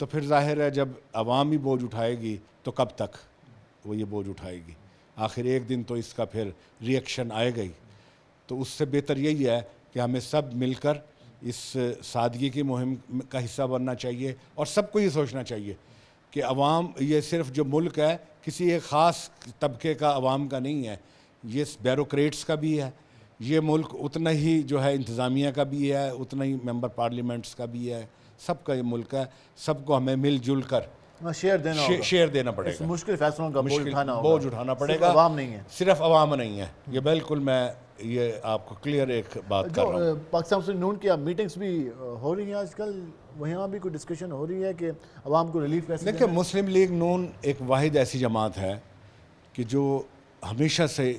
तो फिर जाहिर है जब आवाम ही बोझ उठाएगी तो कब तक वो ये बोझ उठाएगी। आखिर एक दिन तो इसका फिर रिएक्शन आएगा ही। तो उससे बेहतर यही है कि हमें सब मिलकर इस सादगी की मुहिम का हिस्सा बनना चाहिए और सबको ये सोचना चाहिए कि अवाम ये सिर्फ जो मुल्क है किसी एक ख़ास तबके का अवाम का नहीं है, ये ब्यूरोक्रेट्स का भी है, ये मुल्क उतना ही जो है इंतज़ामिया का भी है, उतना ही मेंबर पार्लियामेंट्स का भी है, सबका ये मुल्क है। सबको हमें मिलजुल कर शेयर देना पड़ेगा,
मुश्किल फैसलों का
बोझ उठाना पड़ेगा।
अवाम नहीं है,
सिर्फ अवाम नहीं है, ये बिल्कुल मैं ये आपको क्लियर एक बात कर रहा हूँ।
पाकिस्तान मुस्लिम नून की मीटिंग्स भी हो रही हैं आजकल, वहाँ भी कोई डिस्कशन हो रही है कि अवाम को रिलीफ कैसे?
देखिए मुस्लिम लीग नून एक वाहिद ऐसी जमात है कि जो हमेशा से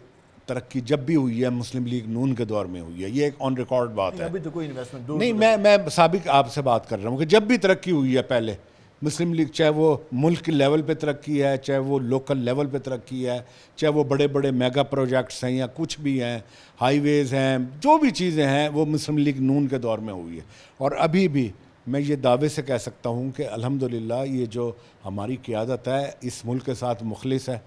तरक्की जब भी हुई है मुस्लिम लीग नून के दौर में हुई है, ये एक ऑन रिकॉर्ड बात है।
अभी तो कोई इन्वेस्टमेंट
नहीं, मैं साबिक आपसे बात कर रहा हूँ कि जब भी तरक्की हुई है पहले मुस्लिम लीग, चाहे वो मुल्क के लेवल पे तरक्की है, चाहे वो लोकल लेवल पे तरक्की है, चाहे वो बड़े बड़े मेगा प्रोजेक्ट्स हैं या कुछ भी हैं, हाईवेज़ हैं, जो भी चीज़ें हैं वो मुस्लिम लीग नून के दौर में हुई है। और अभी भी मैं ये दावे से कह सकता हूँ कि अल्हम्दुलिल्लाह ये जो हमारी क़ियादत है इस मुल्क के साथ मुखलिस है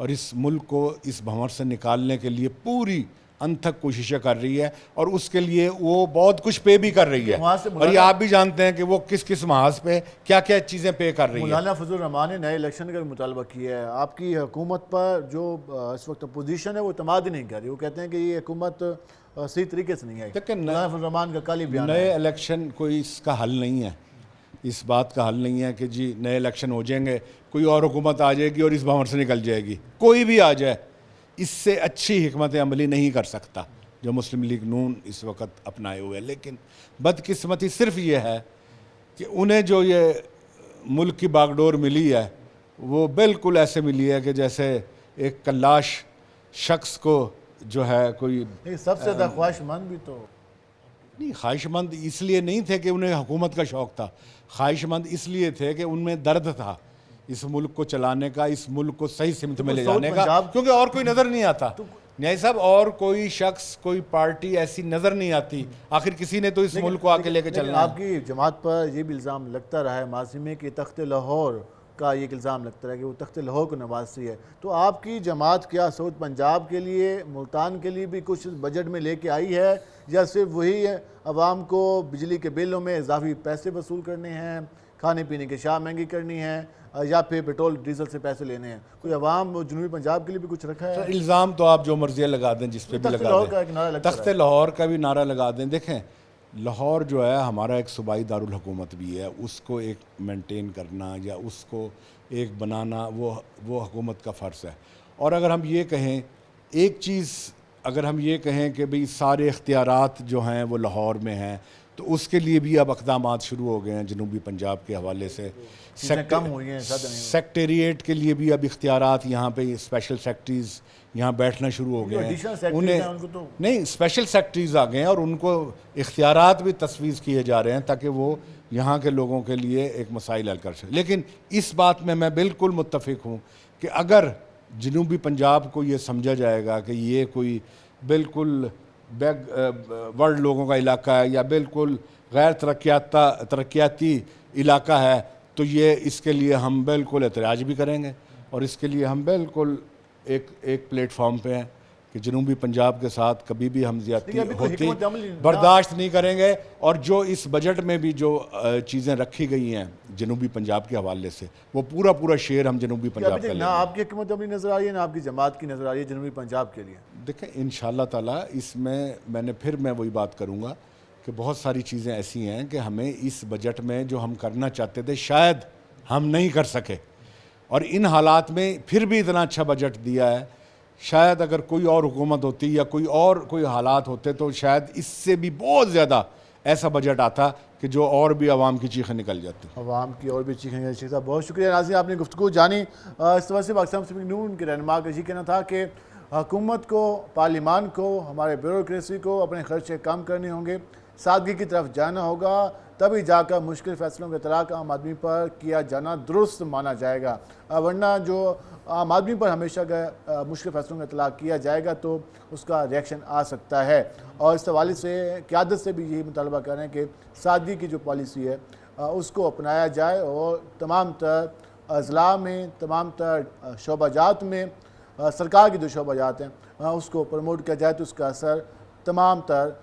और इस मुल्क को इस भंवर से निकालने के लिए पूरी अनथक कोशिशें कर रही है और उसके लिए वो बहुत कुछ पे भी कर रही है। और ये आप भी जानते हैं कि वो किस किस महाज पे क्या क्या चीज़ें पे कर रही है।
मौलाना फजल रहमान ने नए इलेक्शन का मुतालबा किया है, आपकी हुकूमत पर जो इस वक्त अपोजिशन है वो तमाद नहीं कर रही, वो कहते हैं कि ये हुकूमत सही तरीके से नहीं आई। मौलाना फजल रहमान का कल ही बयान,
नए इलेक्शन कोई इसका हल नहीं है, इस बात का हल नहीं है कि जी नए इलेक्शन हो जाएंगे, कोई और हुकूमत आ जाएगी और इस भंवर से निकल जाएगी। कोई भी आ जाए इससे अच्छी हिकमत अमली नहीं कर सकता जो मुस्लिम लीग नून इस वक्त अपनाए हुए है। लेकिन बदकिस्मती सिर्फ ये है कि उन्हें जो ये मुल्क की बागडोर मिली है वो बिल्कुल ऐसे मिली है कि जैसे एक कल्लाश शख्स को जो है कोई
सबसे ज़्यादा ख्वाहिशमंद भी तो
नहीं, ख्वाहिशमंद इसलिए नहीं थे कि उन्हें हुकूमत का शौक़ था, ख्वाहिशमंद इसलिए थे कि उनमें दर्द था इस मुल्क को चलाने का, इस मुल्क को सही सिमत में ले जाने का, क्योंकि और कोई नज़र नहीं आता। न्याय साहब और कोई शख्स कोई पार्टी ऐसी नज़र नहीं आती, आखिर किसी ने तो इस मुल्क को आके लेके
लेकिन
चलना है।
आपकी जमात पर ये भी इल्ज़ाम लगता रहा है माजी में कि तख्त लाहौर का ये इल्ज़ाम लगता रहा है कि वो तख्त लाहौर को नवाजती है, तो आपकी जमात क्या सोच पंजाब के लिए, मुल्तान के लिए भी कुछ बजट में लेके आई है, या सिर्फ वही आवाम को बिजली के बिलों में इजाफी पैसे वसूल करने हैं, खाने पीने की शाह महंगी करनी है, या फिर पेट्रोल डीजल से पैसे लेने हैं? कोई अवाम जनूबी पंजाब के लिए भी कुछ रखा है?
इल्ज़ाम तो आप जो मर्जी लगा दें, जिस पे भी लगा दें, तख्त लाहौर का भी नारा लगा दें। देखें, लाहौर जो है हमारा एक सूबाई दारुल हुकूमत भी है, उसको एक मेंटेन करना या उसको एक बनाना वो हुकूमत का फ़र्ज़ है। और अगर हम ये कहें एक चीज़, अगर हम ये कहें कि भाई सारे इख्तियारात जो हैं वो लाहौर में हैं, तो उसके लिए भी अब इक़दामात शुरू हो गए हैं जनूबी पंजाब के हवाले से।
कम हुई हैं,
सेक्रेटेरिएट के लिए भी अब इख्तियारात यहाँ पे स्पेशल सेक्रेटरीज़ यहाँ बैठना शुरू हो गए हैं। उन्हें नहीं, स्पेशल सेक्रेटरीज़ आ गए हैं और उनको इख्तियारात भी तस्वीज़ किए जा रहे हैं ताकि वो यहाँ के लोगों के लिए एक मसाइल हल कर सकें। लेकिन इस बात में मैं बिल्कुल मुत्तफ़िक हूँ कि अगर जनूबी पंजाब को ये समझा जाएगा कि ये कोई बिल्कुल वर्ल्ड लोगों का इलाका है या बिल्कुल गैर तरक्याती इलाका है, तो ये इसके लिए हम बिल्कुल एतराज़ भी करेंगे और इसके लिए हम बिल्कुल एक प्लेटफॉर्म पे हैं कि जनूबी पंजाब के साथ कभी भी हम ज़्यादती होती बर्दाश्त नहीं करेंगे। और जो इस बजट में भी जो चीज़ें रखी गई हैं जनूबी पंजाब के हवाले से, वो पूरा शेयर हम जनूबी पंजाब का
ना आपकी हुकूमत अमली नज़र आ रही है ना आपकी जमात की नज़र आ रही है जनूबी पंजाब के लिए।
देखें, इंशाअल्लाह ताला इसमें मैं वही बात करूँगा कि बहुत सारी चीज़ें ऐसी हैं कि हमें इस बजट में जो हम करना चाहते थे शायद हम नहीं कर सके, और इन हालात में फिर भी इतना अच्छा बजट दिया है। शायद अगर कोई और हुकूमत होती या कोई हालात होते तो शायद इससे भी बहुत ज़्यादा ऐसा बजट आता कि जो और भी आवाम की चीखें निकल जाती।
आवाम की और भी चीखें निकल जाती। बहुत शुक्रिया नाज़रीन, आपने गुफ्तगू जानी। इस वजह से पाकिस्तान मुस्लिम लीग नून के रहनुमा का ये कहना था कि हुकूमत को, पार्लियामान को, हमारे ब्यूरोक्रेसी को अपने खर्चे कम करने होंगे, सादगी की तरफ जाना होगा, तभी जाकर मुश्किल फ़ैसलों का इतलाक़ आम आदमी पर किया जाना दुरुस्त माना जाएगा। वरना जो आम आदमी पर हमेशा मुश्किल फ़ैसलों का इतलाक़ किया जाएगा तो उसका रिएक्शन आ सकता है। और इस हवाले से क़यादत से भी यही मुतालबा कर रहे हैं कि सादगी की जो पॉलिसी है उसको अपनाया जाए और तमाम तर अज़ला में, तमाम तर शोबाजात में, सरकार की जो शोबाजात हैं उसको प्रमोट किया जाए तो उसका असर तमाम तर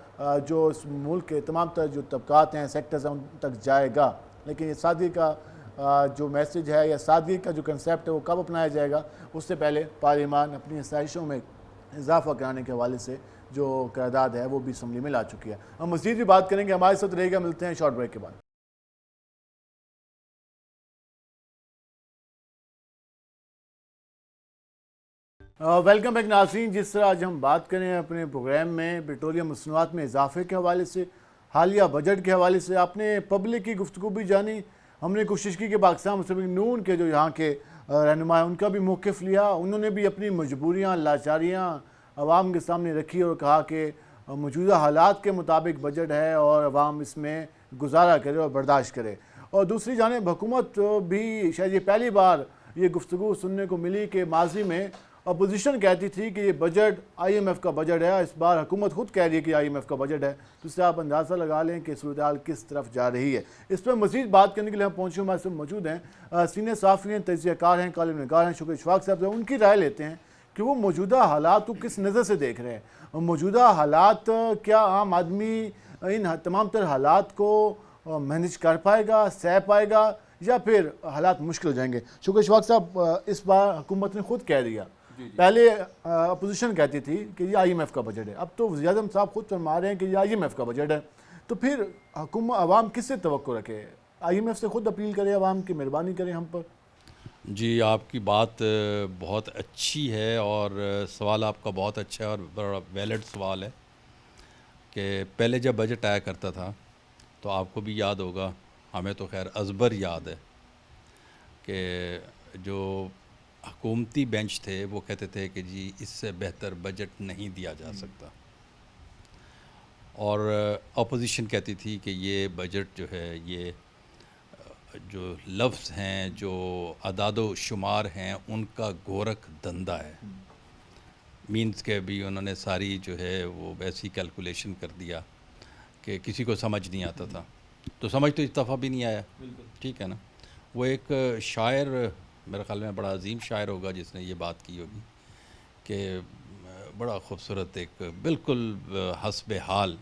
जो इस मुल्क के तमाम तर जो तबकात हैं, सेक्टर्स हैं, उन तक जाएगा। लेकिन ये सादगी का जो मैसेज है या सादगी का जो कंसेप्ट है वो कब अपनाया जाएगा, उससे पहले पार्लियामान अपनी आसाइशों में इजाफा कराने के हवाले से जो करारदाद है वो भी असम्बली में ला चुकी है। हम मज़ीद भी बात करेंगे, हमारे साथ रहेगा। मिलते हैं शॉर्ट ब्रेक के बाद। वेलकम बैक नाज़रीन। जिस तरह आज हम बात करें अपने प्रोग्राम में पेट्रोलियम मसनूआत में इजाफे के हवाले से, हालिया बजट के हवाले से, आपने पब्लिक की गुफ्तगू भी जानी। हमने कोशिश की कि पाकिस्तान मुस्लिम लीग नून के जो यहाँ के रहनुमा हैं उनका भी मौक़िफ़ लिया। उन्होंने भी अपनी मजबूरियाँ, लाचारियाँ आवाम के सामने रखी और कहा कि मौजूदा हालात के मुताबिक बजट है और आवाम इसमें गुजारा करे और बर्दाश्त करे। और दूसरी जानिब हुकूमत भी शायद ये पहली बार ये गुफ्तगू सुनने को मिली कि माजी में अपोजिशन कहती थी कि ये बजट IMF का बजट है, इस बार हुकूमत खुद कह रही है कि IMF का बजट है। तो इससे आप अंदाज़ा लगा लें कि सूरत हाल किस तरफ जा रही है। इस पर मज़ीद बात करने के लिए हम पहुँचे, हमारे साथ मौजूद हैं सीनियर सहाफ़ी हैं, तजियाकार हैं, कॉलम निगार हैं, शुक्र इशफाक साहब हैं। उनकी राय लेते हैं कि वो मौजूदा हालात को किस नज़र से देख रहे हैं। मौजूदा हालात, क्या आम आदमी इन तमाम तर हालात को मैनेज कर पाएगा, सह पाएगा, या फिर हालात मुश्किल हो जाएंगे? शुक्र इशफाक साहब, इस बार हुकूमत ने खुद कह दिया, पहले अपोजिशन कहती थी कि ये IMF का बजट है, अब तो वज़ीर आज़म साहब खुद फरमा रहे हैं कि ये IMF का बजट है। तो फिर हुकूमत आवाम किससे तवक्को रखे? IMF से खुद अपील करे आवाम की, मेहरबानी करें हम पर।
जी, आपकी बात बहुत अच्छी है और सवाल आपका बहुत अच्छा है और बड़ा वैलिड सवाल है कि पहले जब बजट आया करता था तो आपको भी याद होगा, हमें तो खैर अजबर याद है कि जो हुकूमती बेंच थे वो कहते थे कि जी इससे बेहतर बजट नहीं दिया जा सकता, और अपोजिशन कहती थी कि ये बजट जो है, ये जो लफ्ज़ हैं, जो अदादो शुमार हैं, उनका गोरख धंधा है। मीन्स के भी उन्होंने सारी जो है वो वैसी कैलकुलेशन कर दिया कि किसी को समझ नहीं आता था, तो समझ तो इस दफ़ा भी नहीं आया। ठीक है ना। वो एक शायर, मेरे ख़्याल में बड़ा अजीम शायर होगा जिसने ये बात की होगी कि बड़ा ख़ूबसूरत एक बिल्कुल हस्बे हाल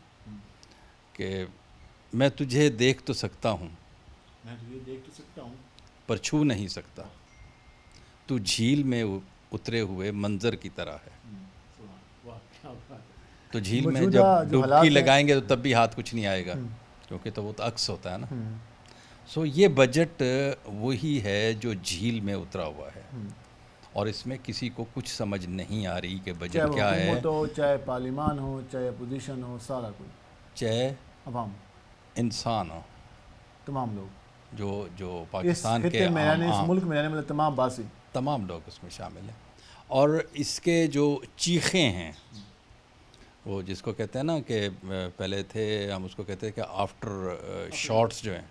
कि मैं तुझे देख तो सकता हूँ, पर छू नहीं सकता, तू झील में उतरे हुए मंज़र की तरह है। तो झील में जब डुबकी लगाएंगे तो तब भी हाथ कुछ नहीं आएगा, क्योंकि तो वो तो अक्स होता है ना। सो ये बजट वही है जो झील में उतरा हुआ है, और इसमें किसी को कुछ समझ नहीं आ रही कि बजट क्या है।
तो चाहे पार्लिमान हो, चाहे अपोजिशन हो, सारा कोई,
चाहे
अवाम,
इंसान हो,
तमाम लोग
जो पाकिस्तान के
इस मुल्क में रहने वाले तमाम बासी,
तमाम लोग उसमें शामिल हैं। और इसके जो चीखें हैं, वो जिसको कहते हैं ना कि पहले थे हम उसको कहते हैं कि आफ्टर शॉट्स जो हैं,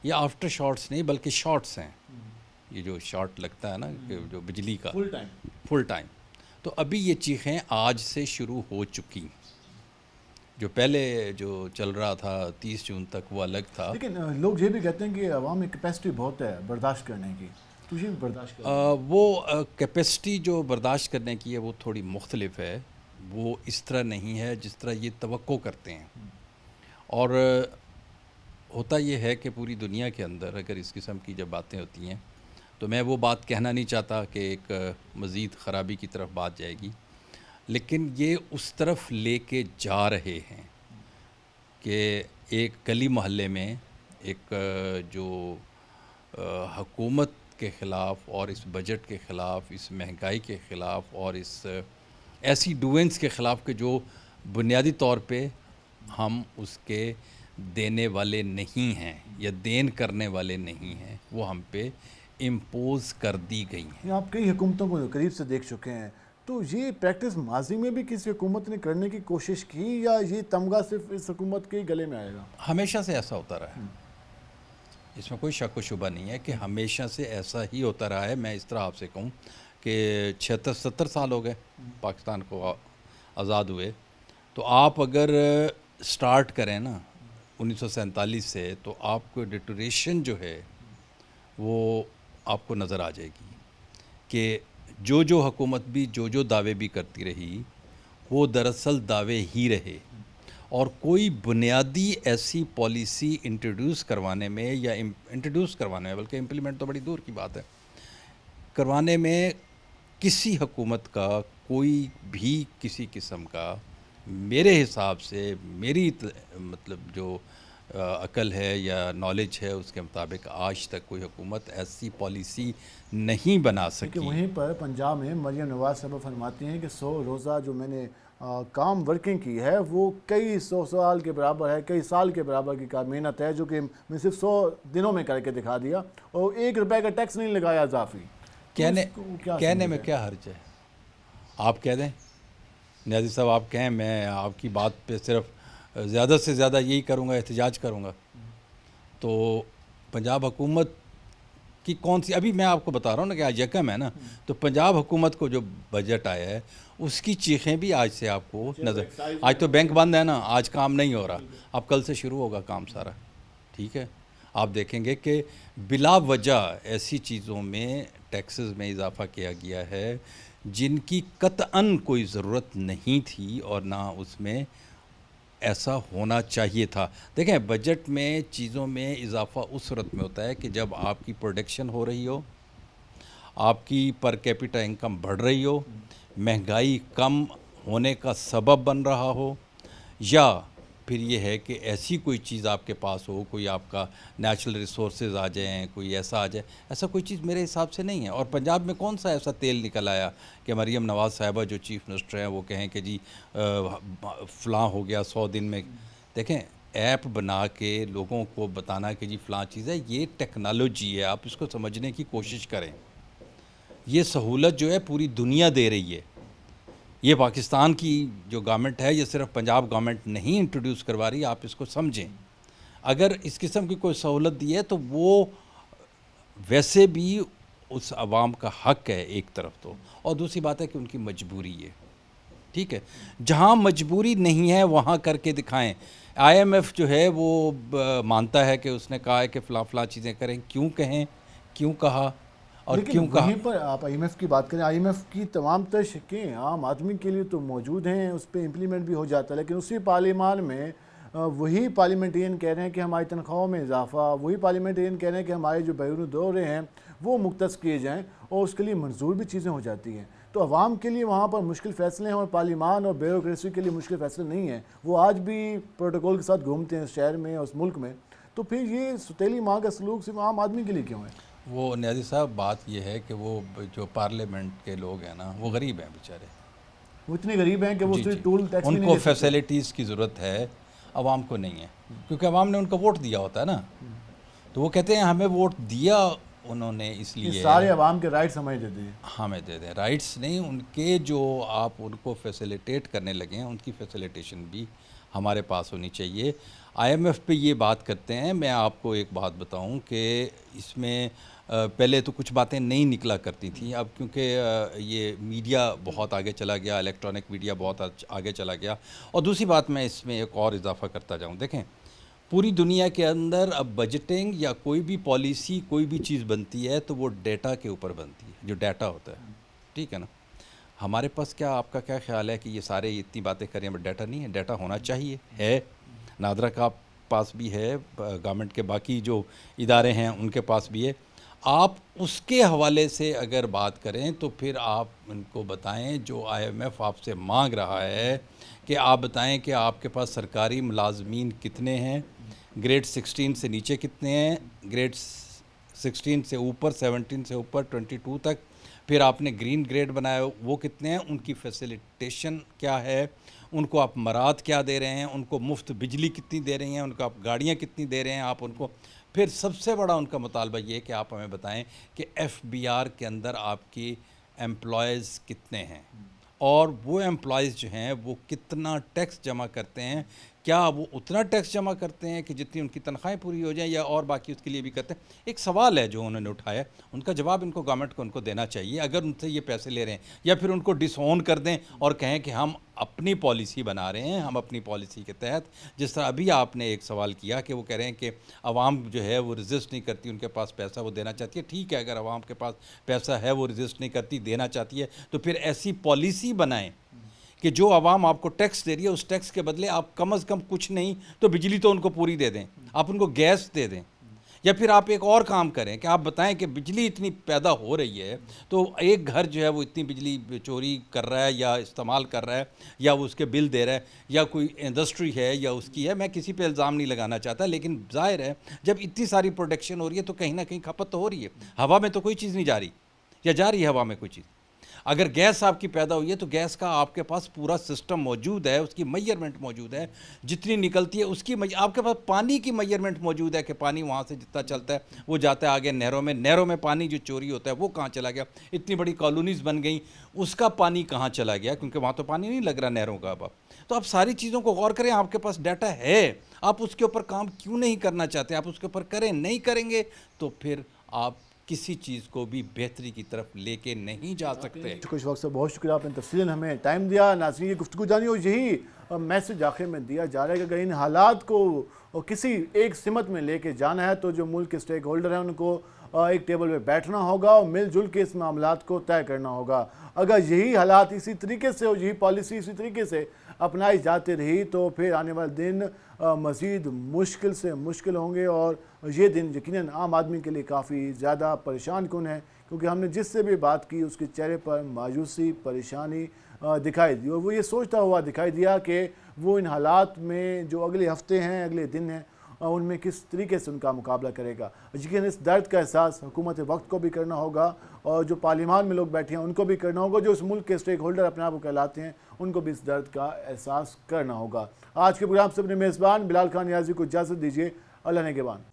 ये आफ्टर शॉट्स नहीं बल्कि शॉट्स हैं। ये जो शॉट लगता है ना कि जो बिजली का फुल टाइम, तो अभी ये चीखें आज से शुरू हो चुकी। जो पहले जो चल रहा था 30 जून तक वो अलग था।
लेकिन लोग ये भी कहते हैं कि अवाम में कैपेसिटी बहुत है बर्दाश्त करने की, तुझे भी बर्दाश्त कर
वो कैपेसिटी जो बर्दाश्त करने की है वो थोड़ी मुख्तलिफ है। वो इस तरह नहीं है जिस तरह ये तवक्को करते हैं। और होता ये है कि पूरी दुनिया के अंदर अगर इस किस्म की जब बातें होती हैं तो मैं वो बात कहना नहीं चाहता कि एक मज़ीद ख़राबी की तरफ बात जाएगी, लेकिन ये उस तरफ लेके जा रहे हैं कि एक गली मोहल्ले में एक जो हुकूमत के ख़िलाफ़ और इस बजट के ख़िलाफ़, इस महंगाई के ख़िलाफ़ और इस ऐसी डूएंस के ख़िलाफ़ के जो बुनियादी तौर पे हम उसके देने वाले नहीं हैं या देन करने वाले नहीं हैं, वो हम पे इम्पोज़ कर दी गई हैं।
आप कई हुकूमतों को करीब से देख चुके हैं, तो ये प्रैक्टिस माजी में भी किसी हुकूमत ने करने की कोशिश की या ये तमगा सिर्फ इस हुकूमत के गले में आएगा?
हमेशा से ऐसा होता रहा है, इसमें कोई शक व शुबा नहीं है कि हमेशा से ऐसा ही होता रहा है। मैं इस तरह आपसे कहूँ कि 76-70 साल हो गए पाकिस्तान को आज़ाद हुए, तो आप अगर स्टार्ट करें ना 1947 से, तो आपको डिटोरेशन जो है वो आपको नज़र आ जाएगी कि जो हुकूमत भी जो दावे भी करती रही वो दरअसल दावे ही रहे, और कोई बुनियादी ऐसी पॉलिसी इंट्रोड्यूस करवाने में या इंट्रोड्यूस करवाने में, बल्कि इम्प्लीमेंट तो बड़ी दूर की बात है, करवाने में किसी हुकूमत का कोई भी किसी किस्म का, मेरे हिसाब से मेरी मतलब जो अकल है या नॉलेज है उसके मुताबिक आज तक कोई हुकूमत ऐसी पॉलिसी नहीं बना सकी।
वहीं पर पंजाब में मरियम नवाज साहब फरमाती हैं कि 100 रोज़ा जो मैंने काम वर्किंग की है वो कई 100 साल के बराबर है, कई साल के बराबर की मेहनत है, जो कि मैं सिर्फ 100 दिनों में करके दिखा दिया और 1 रुपये का टैक्स नहीं लगाया इजाफी।
कहने में क्या हर्ज है? आप कह दें न्याज़ी साहब, आप कहें मैं आपकी बात पे सिर्फ ज़्यादा से ज़्यादा यही करूँगा, एहतजाज करूँगा, तो पंजाब हुकूमत की कौन सी, अभी मैं आपको बता रहा हूँ ना कि आज यकम है ना, तो पंजाब हुकूमत को जो बजट आया है उसकी चीखें भी आज से आपको नज़र, आज तो बैंक बंद है ना, आज काम नहीं हो रहा, अब कल से शुरू होगा काम सारा। ठीक है, आप देखेंगे कि बिला वजह ऐसी चीज़ों में टैक्सेस में इजाफ़ा किया गया है जिनकी कतअन कोई ज़रूरत नहीं थी और ना उसमें ऐसा होना चाहिए था। देखें, बजट में चीज़ों में इजाफ़ा उस सूरत में होता है कि जब आपकी प्रोडक्शन हो रही हो, आपकी पर कैपिटा इनकम बढ़ रही हो, महंगाई कम होने का सबब बन रहा हो, या फिर ये है कि ऐसी कोई चीज़ आपके पास हो, कोई आपका नेचुरल रिसोर्सेज आ जाएं, कोई ऐसा आ जाए, ऐसा कोई चीज़ मेरे हिसाब से नहीं है। और पंजाब में कौन सा ऐसा तेल निकल आया कि मरियम नवाज़ साहिबा जो चीफ़ मिनिस्टर हैं वो कहें कि जी फ़लाँ हो गया 100 दिन में। देखें, ऐप बना के लोगों को बताना कि जी फ़लाँ चीज़ है, ये टेक्नोलॉजी है, आप इसको समझने की कोशिश करें। ये सहूलत जो है पूरी दुनिया दे रही है, ये पाकिस्तान की जो गवर्नमेंट है, ये सिर्फ पंजाब गवर्नमेंट नहीं इंट्रोड्यूस करवा रही, आप इसको समझें। अगर इस किस्म की कोई सहूलत दी है तो वो वैसे भी उस आवाम का हक है एक तरफ तो, और दूसरी बात है कि उनकी मजबूरी है। ठीक है, जहाँ मजबूरी नहीं है वहाँ करके दिखाएं। IMF जो है वो मानता है कि उसने कहा है कि फ़लाँ फ़लाँ चीज़ें करें, क्यों कहें, क्यों कहा और
लेकिन
क्यों कहा।
वहीं पर आप IMF की बात करें, IMF की तमाम तर शिकें आम आदमी के लिए तो मौजूद हैं, उस पर इम्प्लीमेंट भी हो जाता है, लेकिन उसी पार्लियामान में वही पार्लियामेंटेरियन कह रहे हैं कि हमारी तनख्वाहों में इजाफा, वही पार्लियामेंटेरियन कह रहे हैं कि हमारे जो बैरून दौरे हैं वो मुख्तस किए जाएँ और उसके लिए मंजूर भी चीज़ें हो जाती हैं। तो अवाम के लिए वहाँ पर मुश्किल फ़ैसले हैं और पार्लियामान और ब्यूरोक्रेसी के लिए मुश्किल फ़ैसले नहीं हैं। वो आज भी प्रोटोकॉल के साथ घूमते हैं शहर में और उस मुल्क में। तो फिर ये सुतीली माँ का सलूक सिर्फ आम आदमी के लिए क्यों है?
वो न्याजी साहब, बात ये है कि वो जो पार्लियामेंट के लोग हैं ना, वो गरीब हैं बेचारे।
वो इतने गरीब हैं कि वो सिर्फ टूल टैक्स भी नहीं
उनको
दे सकते।
फैसिलिटीज़ की ज़रूरत है, आवाम को नहीं है, क्योंकि आवाम ने उनको वोट दिया होता है ना। तो वो कहते हैं हमें वोट दिया उन्होंने, इसलिए
सारे अवाम के राइट्स हमें दे दिए।
हमें दे दें। राइट्स नहीं, उनके जो आप उनको फैसिलिटेट करने लगे हैं, उनकी फैसिलिटेशन भी हमारे पास होनी चाहिए। IMF पे ये बात करते हैं। मैं आपको एक बात बताऊं कि इसमें पहले तो कुछ बातें नहीं निकला करती थी, अब क्योंकि ये मीडिया बहुत आगे चला गया, इलेक्ट्रॉनिक मीडिया बहुत आगे चला गया। और दूसरी बात, मैं इसमें एक और इजाफा करता जाऊँ, देखें पूरी दुनिया के अंदर अब बजटिंग या कोई भी पॉलिसी, कोई भी चीज़ बनती है तो वो डेटा के ऊपर बनती है, जो डाटा होता है, ठीक है ना। हमारे पास क्या, आपका क्या ख्याल है कि ये सारे इतनी बातें करें बट डाटा नहीं है? डाटा होना चाहिए, है, नादरा का पास भी है, गवर्नमेंट के बाकी जो इदारे हैं उनके पास भी है। आप उसके हवाले से अगर बात करें तो फिर आप उनको बताएं, जो IMF आपसे मांग रहा है कि आप बताएं कि आपके पास सरकारी मुलाजमीन कितने हैं, ग्रेड 16 से नीचे कितने हैं, ग्रेड 16 से ऊपर, 17 से ऊपर, 22 तक, फिर आपने ग्रीन ग्रेड बनाया वो कितने हैं, उनकी फैसिलिटेशन क्या है, उनको आप मराद क्या दे रहे हैं, उनको मुफ्त बिजली कितनी दे रही हैं, उनको आप गाड़ियाँ कितनी दे रहे हैं आप उनको। फिर सबसे बड़ा उनका मुतालबा ये है कि आप हमें बताएं कि FBR के अंदर आपकी एम्प्लॉयज़ कितने हैं और वो एम्प्लॉयज़ जो हैं वो कितना टैक्स जमा करते हैं, क्या वो उतना टैक्स जमा करते हैं कि जितनी उनकी तनख्वाहें पूरी हो जाएं, या और बाकी उसके लिए भी करते हैं। एक सवाल है जो उन्होंने उठाया, उनका जवाब इनको गवर्नमेंट को उनको देना चाहिए। अगर उनसे ये पैसे ले रहे हैं, या फिर उनको डिसओन कर दें और कहें कि हम अपनी पॉलिसी बना रहे हैं, हम अपनी पॉलिसी के तहत, जिस तरह अभी आपने एक सवाल किया कि वो कह रहे हैं कि आवाम जो है वो रजिस्ट नहीं करती, उनके पास पैसा वो देना चाहती है। ठीक है, अगर आवाम के पास पैसा है, वो रजिस्ट नहीं करती, देना चाहती है, तो फिर ऐसी पॉलिसी बनाएं कि जो आवाम आपको टैक्स दे रही है उस टैक्स के बदले आप कम से कम कुछ नहीं तो बिजली तो उनको पूरी दे दें, आप उनको गैस दे दें। या फिर आप एक और काम करें कि आप बताएं कि बिजली इतनी पैदा हो रही है तो एक घर जो है वो इतनी बिजली चोरी कर रहा है या इस्तेमाल कर रहा है या वो उसके बिल दे रहा है, या कोई इंडस्ट्री है या उसकी है, मैं किसी पे इल्ज़ाम नहीं लगाना चाहता, लेकिन जाहिर है जब इतनी सारी प्रोडक्शन हो रही है तो कहीं ना कहीं खपत तो हो रही है। हवा में तो कोई चीज़ नहीं जा रही, या जा रही है हवा में कोई चीज़? अगर गैस आपकी पैदा हुई है तो गैस का आपके पास पूरा सिस्टम मौजूद है, उसकी मेजरमेंट मौजूद है, जितनी निकलती है उसकी आपके पास पानी की मेजरमेंट मौजूद है कि पानी वहाँ से जितना चलता है वो जाता है आगे नहरों में, नहरों में पानी जो चोरी होता है वो कहाँ चला गया, इतनी बड़ी कॉलोनीज़ बन गई, उसका पानी कहाँ चला गया, क्योंकि वहाँ तो पानी नहीं लग रहा नहरों का। अब तो आप सारी चीज़ों को गौर करें, आपके पास डाटा है, आप उसके ऊपर काम क्यों नहीं करना चाहते? आप उसके ऊपर करें, नहीं करेंगे तो फिर आप किसी चीज़ को भी बेहतरी की तरफ लेके नहीं जा सकते।
कुछ वक्त से बहुत शुक्रिया, आपने तफसीलन हमें टाइम दिया। नाज़रीन, ये गुफ्तगू जानी और यही मैसेज आखिर में दिया जा रहा है कि अगर इन हालात को किसी एक सिमत में लेके जाना है तो जो मुल्क के स्टेक होल्डर हैं उनको एक टेबल पे बैठना होगा और मिलजुल के इस मामलात को तय करना होगा। अगर यही हालात इसी तरीके से और यही पॉलिसी इसी तरीके से अपनाई जाती रही तो फिर आने वाले दिन मज़ीद मुश्किल से मुश्किल होंगे और ये दिन यकीनन आम आदमी के लिए काफ़ी ज़्यादा परेशान कुन है, क्योंकि हमने जिससे भी बात की उसके चेहरे पर मायूसी, परेशानी दिखाई दी और वो ये सोचता हुआ दिखाई दिया कि वो इन हालात में जो अगले हफ्ते हैं, अगले दिन हैं, उनमें किस तरीके से उनका मुकाबला करेगा। यकीन इस दर्द का एहसास हुकूमत वक्त को भी करना होगा और जो पार्लियामान में लोग बैठे हैं उनको भी करना होगा, जो उस मुल्क के स्टेक होल्डर अपने आप को कहलाते हैं उनको भी इस दर्द का एहसास करना होगा। आज के प्रोग्राम से अपने मेज़बान बिलाल खान नियाज़ी को इजाज़त दीजिए। अल्लाह ने के बान।